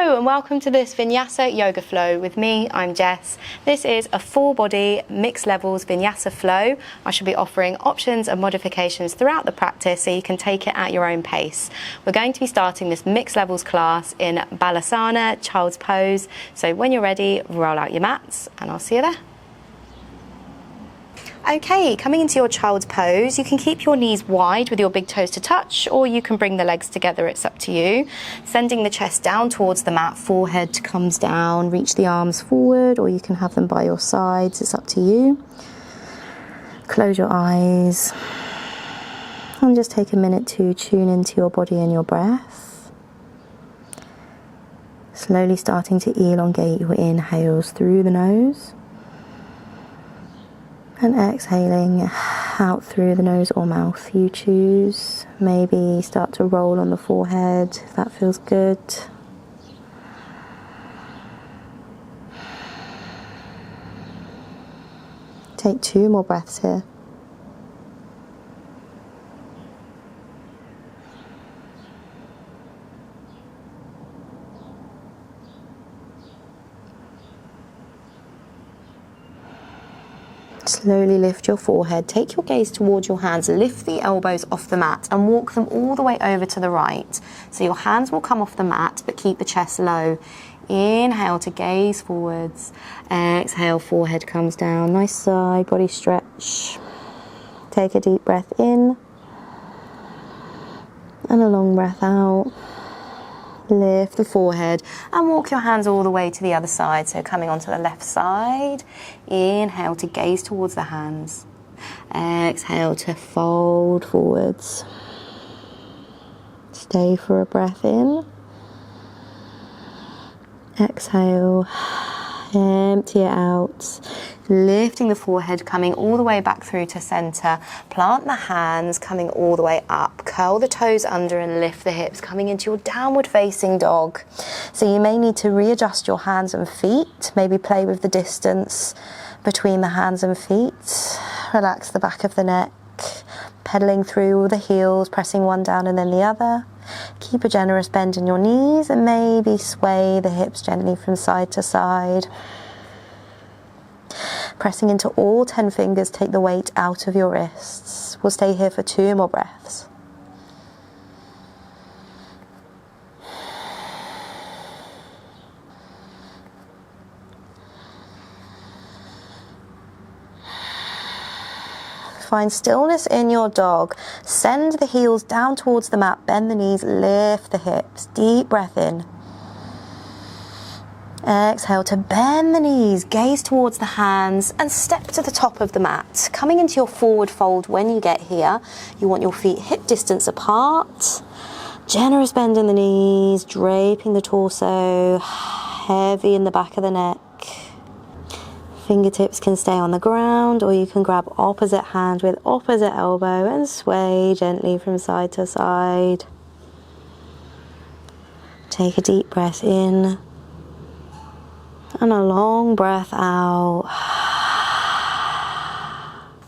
Hello and welcome to this Vinyasa yoga flow with me. I'm Jess. This is a full body mixed levels Vinyasa flow. I shall be offering options and modifications throughout the practice so you can take it at your own pace. We're going to be starting this mixed levels class in balasana, child's pose. So when you're ready, roll out your mats and I'll see you there. Okay, coming into your child's pose, you can keep your knees wide with your big toes to touch, or you can bring the legs together, it's up to you. Sending the chest down towards the mat, forehead comes down, reach the arms forward, or you can have them by your sides, it's up to you. Close your eyes and just take a minute to tune into your body and your breath. Slowly starting to elongate your inhales through the nose. And exhaling out through the nose or mouth, you choose. Maybe start to roll on the forehead if that feels good. Take 2 more breaths here. Slowly lift your forehead, take your gaze towards your hands, lift the elbows off the mat and walk them all the way over to the right. So your hands will come off the mat but keep the chest low. Inhale to gaze forwards, exhale, forehead comes down, nice side body stretch. Take a deep breath in and a long breath out. Lift the forehead and walk your hands all the way to the other side. So coming onto the left side, inhale to gaze towards the hands. Exhale to fold forwards. Stay for a breath in. Exhale, empty it out. Lifting the forehead, coming all the way back through to center. Plant the hands, coming all the way up. Curl the toes under and lift the hips, coming into your downward facing dog. So you may need to readjust your hands and feet, maybe play with the distance between the hands and feet. Relax the back of the neck, pedaling through the heels, pressing one down and then the other. Keep a generous bend in your knees and maybe sway the hips gently from side to side. Pressing into all 10 fingers, take the weight out of your wrists. We'll stay here for 2 more breaths. Find stillness in your dog. Send the heels down towards the mat, bend the knees, lift the hips. Deep breath in. Exhale to bend the knees, gaze towards the hands and step to the top of the mat. Coming into your forward fold when you get here, you want your feet hip distance apart. Generous bend in the knees, draping the torso, heavy in the back of the neck. Fingertips can stay on the ground or you can grab opposite hand with opposite elbow and sway gently from side to side. Take a deep breath in. And a long breath out.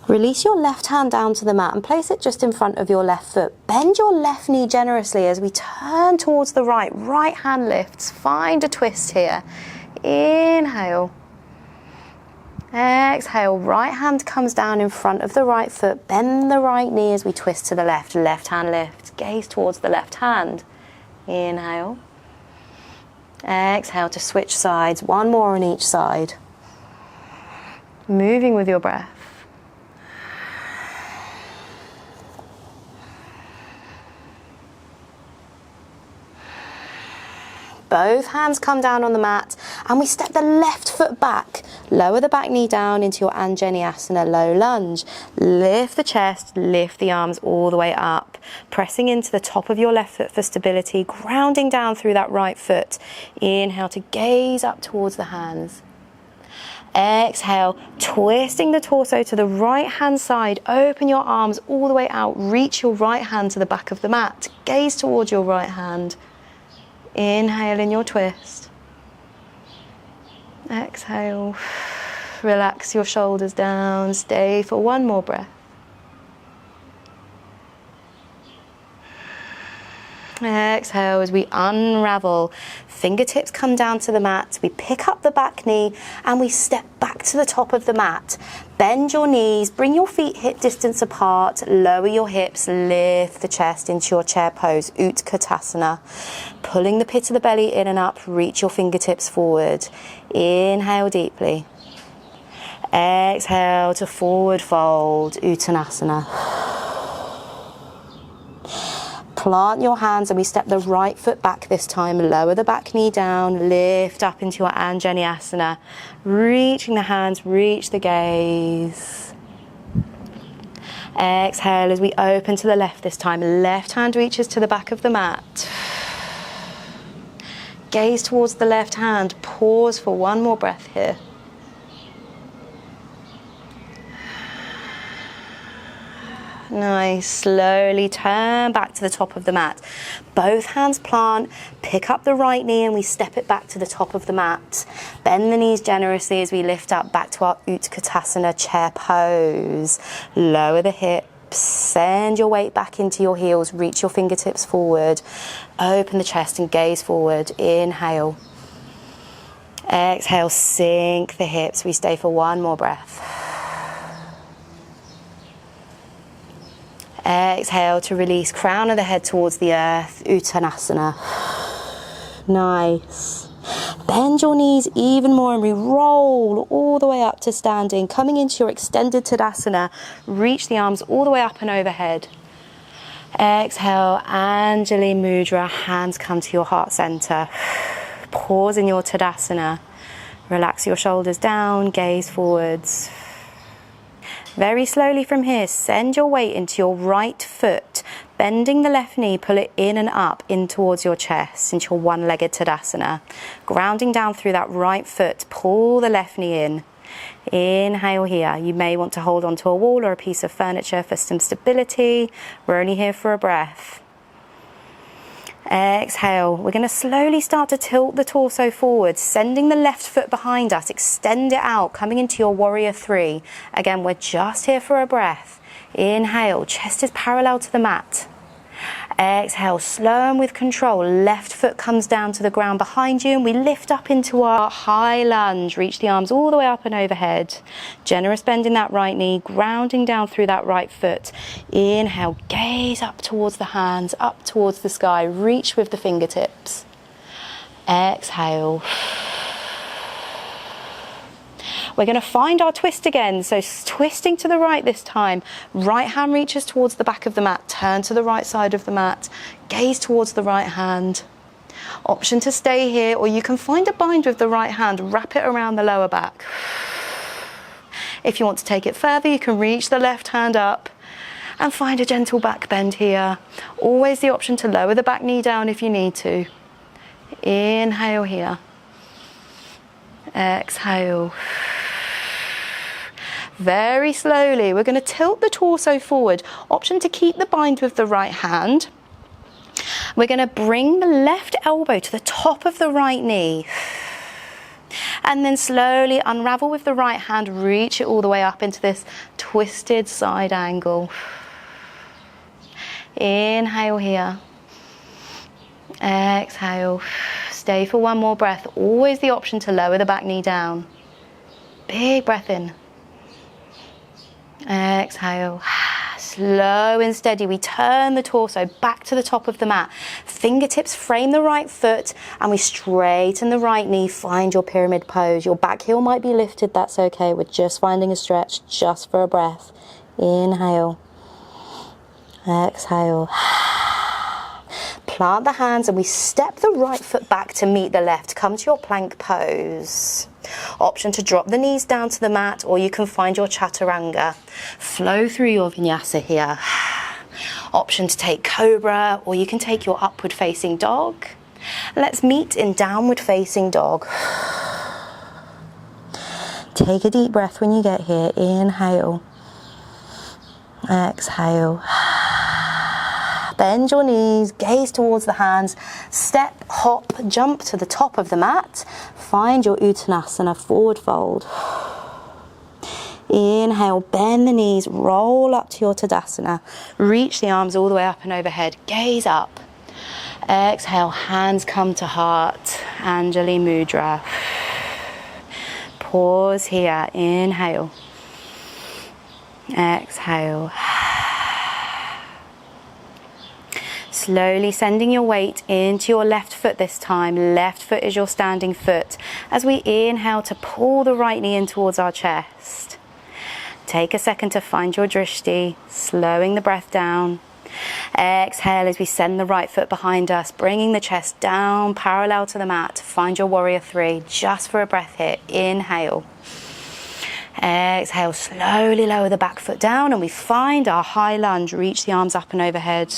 Release your left hand down to the mat and place it just in front of your left foot. Bend your left knee generously as we turn towards the right. Right hand lifts. Find a twist here. Inhale. Exhale. Right hand comes down in front of the right foot. Bend the right knee as we twist to the left. Left hand lifts. Gaze towards the left hand. Inhale. Exhale to switch sides, 1 more on each side. Moving with your breath. Both hands come down on the mat and we step the left foot back. Lower the back knee down into your Vinyasa low lunge. Lift the chest, lift the arms all the way up. Pressing into the top of your left foot for stability, grounding down through that right foot. Inhale to gaze up towards the hands. Exhale, twisting the torso to the right hand side. Open your arms all the way out. Reach your right hand to the back of the mat. Gaze towards your right hand. Inhale in your twist. Exhale. Relax your shoulders down. Stay for 1 more breath. Exhale as we unravel. Fingertips come down to the mat. We pick up the back knee and we step back to the top of the mat. Bend your knees, bring your feet hip distance apart, lower your hips, lift the chest into your chair pose, utkatasana. Pulling the pit of the belly in and up, reach your fingertips forward. Inhale deeply. Exhale to forward fold, uttanasana. Plant your hands and we step the right foot back this time. Lower the back knee down, lift up into your Anjaneyasana. Reaching the hands, reach the gaze. Exhale as we open to the left this time. Left hand reaches to the back of the mat. Gaze towards the left hand. Pause for one more breath here. Nice. Slowly turn back to the top of the mat. Both hands plant, pick up the right knee and we step it back to the top of the mat. Bend the knees generously as we lift up back to our utkatasana chair pose. Lower the hips, send your weight back into your heels, reach your fingertips forward. Open the chest and gaze forward. Inhale. Exhale, sink the hips. We stay for one more breath. Exhale to release, crown of the head towards the earth, uttanasana. Nice. Bend your knees even more and we roll all the way up to standing. Coming into your extended Tadasana, reach the arms all the way up and overhead. Exhale, Anjali Mudra, hands come to your heart center. Pause in your Tadasana. Relax your shoulders down, gaze forwards. Very slowly from here, send your weight into your right foot, bending the left knee, pull it in and up, in towards your chest, into your one-legged Tadasana. Grounding down through that right foot, pull the left knee in. Inhale here. You may want to hold onto a wall or a piece of furniture for some stability. We're only here for a breath. Exhale. We're going to slowly start to tilt the torso forward, sending the left foot behind us. Extend it out, coming into your warrior three. Again, we're just here for a breath. Inhale, chest is parallel to the mat. Exhale, slow and with control. Left foot comes down to the ground behind you and we lift up into our high lunge. Reach the arms all the way up and overhead. Generous bend in that right knee, grounding down through that right foot. Inhale, gaze up towards the hands, up towards the sky. Reach with the fingertips. Exhale. We're going to find our twist again, so twisting to the right this time. Right hand reaches towards the back of the mat, turn to the right side of the mat, gaze towards the right hand. Option to stay here, or you can find a bind with the right hand, wrap it around the lower back. If you want to take it further, you can reach the left hand up and find a gentle back bend here. Always the option to lower the back knee down if you need to. Inhale here. Exhale. Very slowly, we're going to tilt the torso forward. Option to keep the bind with the right hand. We're going to bring the left elbow to the top of the right knee. And then slowly unravel with the right hand, reach it all the way up into this twisted side angle. Inhale here. Exhale. Stay for one more breath. Always the option to lower the back knee down. Big breath in. Exhale. Slow and steady. We turn the torso back to the top of the mat. Fingertips frame the right foot and we straighten the right knee. Find your pyramid pose. Your back heel might be lifted. That's okay. We're just finding a stretch just for a breath. Inhale. Exhale. Plant the hands and we step the right foot back to meet the left. Come to your plank pose. Option to drop the knees down to the mat, or you can find your chaturanga. Flow through your vinyasa here. Option to take cobra, or you can take your upward facing dog. Let's meet in downward facing dog. Take a deep breath when you get here. Inhale. Exhale. Bend your knees, gaze towards the hands, step, hop, jump to the top of the mat. Find your uttanasana, forward fold. Inhale, bend the knees, roll up to your Tadasana. Reach the arms all the way up and overhead, gaze up. Exhale, hands come to heart, Anjali Mudra. Pause here, inhale. Exhale. Slowly sending your weight into your left foot this time. Left foot is your standing foot. As we inhale to pull the right knee in towards our chest. Take a second to find your drishti, slowing the breath down. Exhale as we send the right foot behind us, bringing the chest down parallel to the mat. Find your warrior three, just for a breath here. Inhale. Exhale, slowly lower the back foot down and we find our high lunge. Reach the arms up and overhead.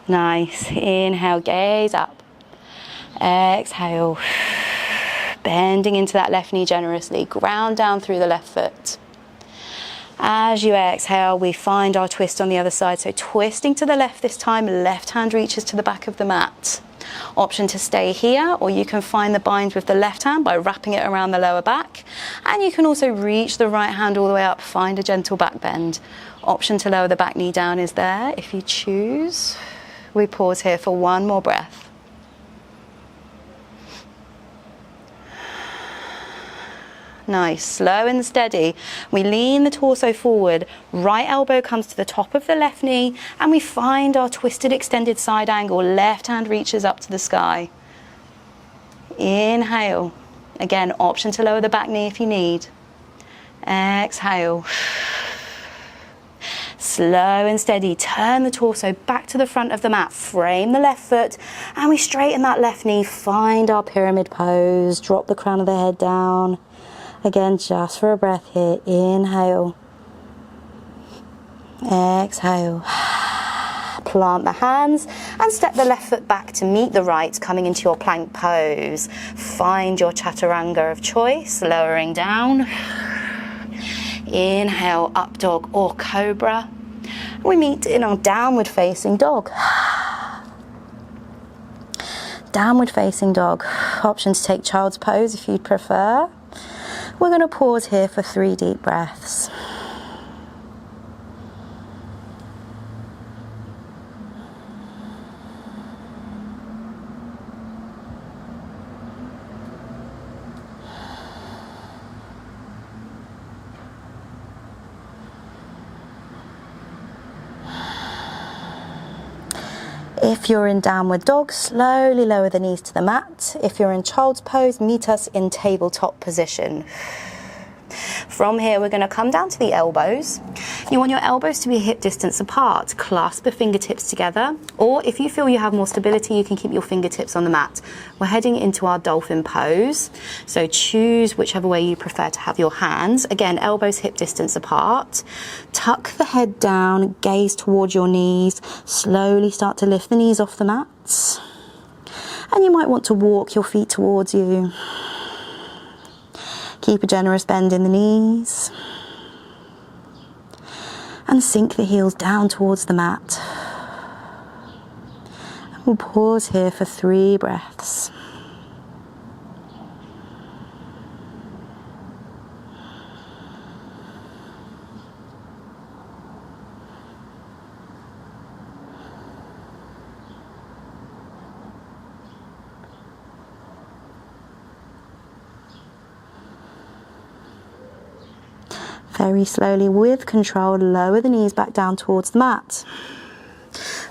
Nice. Inhale, gaze up. Exhale. Bending into that left knee generously. Ground down through the left foot. As you exhale, we find our twist on the other side. So twisting to the left this time, left hand reaches to the back of the mat. Option to stay here, or you can find the bind with the left hand by wrapping it around the lower back. And you can also reach the right hand all the way up, find a gentle back bend. Option to lower the back knee down is there if you choose. We pause here for one more breath. Nice, slow and steady. We lean the torso forward, right elbow comes to the top of the left knee, and we find our twisted extended side angle. Left hand reaches up to the sky. Inhale. Again, option to lower the back knee if you need. Exhale. Slow and steady, turn the torso back to the front of the mat, frame the left foot, and we straighten that left knee, find our pyramid pose, drop the crown of the head down. Again, just for a breath here, inhale, exhale, plant the hands and step the left foot back to meet the right, coming into your plank pose. Find your chaturanga of choice, lowering down. Inhale, up dog or cobra. We meet in our downward facing dog. Downward facing dog. Option to take child's pose if you'd prefer. We're going to pause here for 3 deep breaths. If you're in downward dog, slowly lower the knees to the mat. If you're in child's pose, meet us in tabletop position. From here, we're going to come down to the elbows. You want your elbows to be hip distance apart. Clasp the fingertips together, or if you feel you have more stability, you can keep your fingertips on the mat. We're heading into our dolphin pose, so choose whichever way you prefer to have your hands. Again, elbows hip distance apart. Tuck the head down, gaze towards your knees. Slowly start to lift the knees off the mats. And you might want to walk your feet towards you. Keep a generous bend in the knees. And sink the heels down towards the mat. And we'll pause here for 3 breaths. Very slowly, with control, lower the knees back down towards the mat.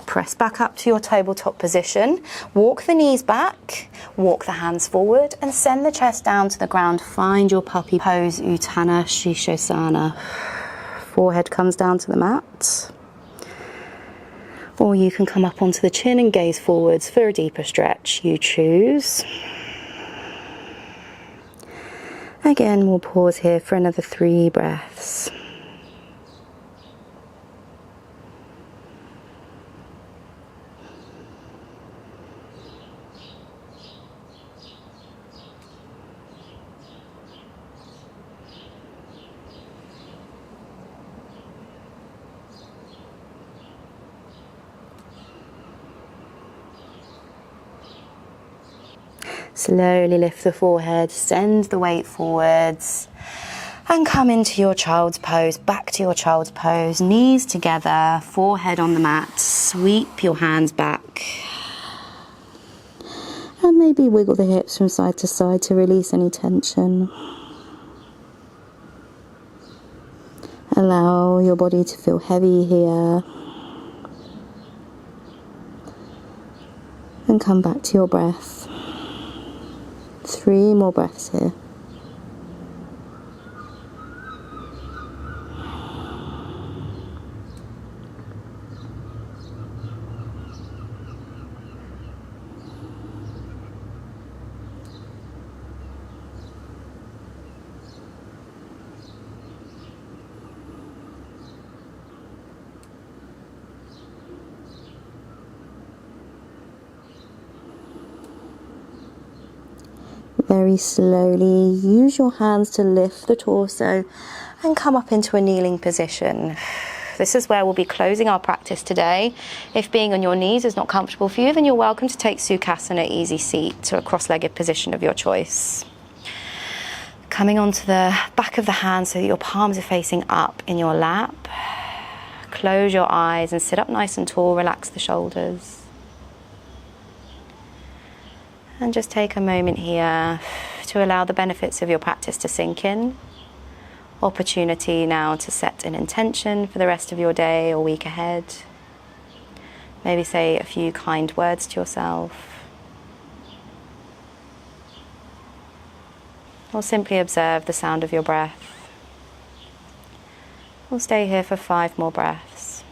Press back up to your tabletop position. Walk the knees back, walk the hands forward, and send the chest down to the ground. Find your puppy pose, Uttanasana Shishosana. Forehead comes down to the mat. Or you can come up onto the chin and gaze forwards for a deeper stretch. You choose. Again, we'll pause here for another 3 breaths. Slowly lift the forehead, send the weight forwards, and come into your child's pose, back to your child's pose, knees together, forehead on the mat, sweep your hands back. And maybe wiggle the hips from side to side to release any tension. Allow your body to feel heavy here. And come back to your breath. 3 more breaths here. Very slowly, use your hands to lift the torso and come up into a kneeling position. This is where we'll be closing our practice today. If being on your knees is not comfortable for you, then you're welcome to take Sukhasana, easy seat, to a cross-legged position of your choice. Coming onto the back of the hand so that your palms are facing up in your lap. Close your eyes and sit up nice and tall, relax the shoulders. And just take a moment here to allow the benefits of your practice to sink in. Opportunity now to set an intention for the rest of your day or week ahead. Maybe say a few kind words to yourself. Or simply observe the sound of your breath. We'll stay here for 5 more breaths.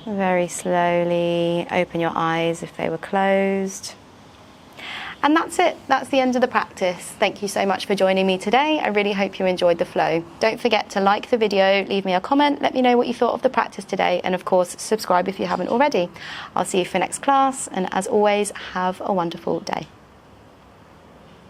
Very slowly open your eyes if they were closed. And that's it. That's the end of the practice. Thank you so much for joining me today. I really hope you enjoyed the flow. Don't forget to like the video, leave me a comment, let me know what you thought of the practice today, and of course, subscribe if you haven't already. I'll see you for next class, and as always, have a wonderful day.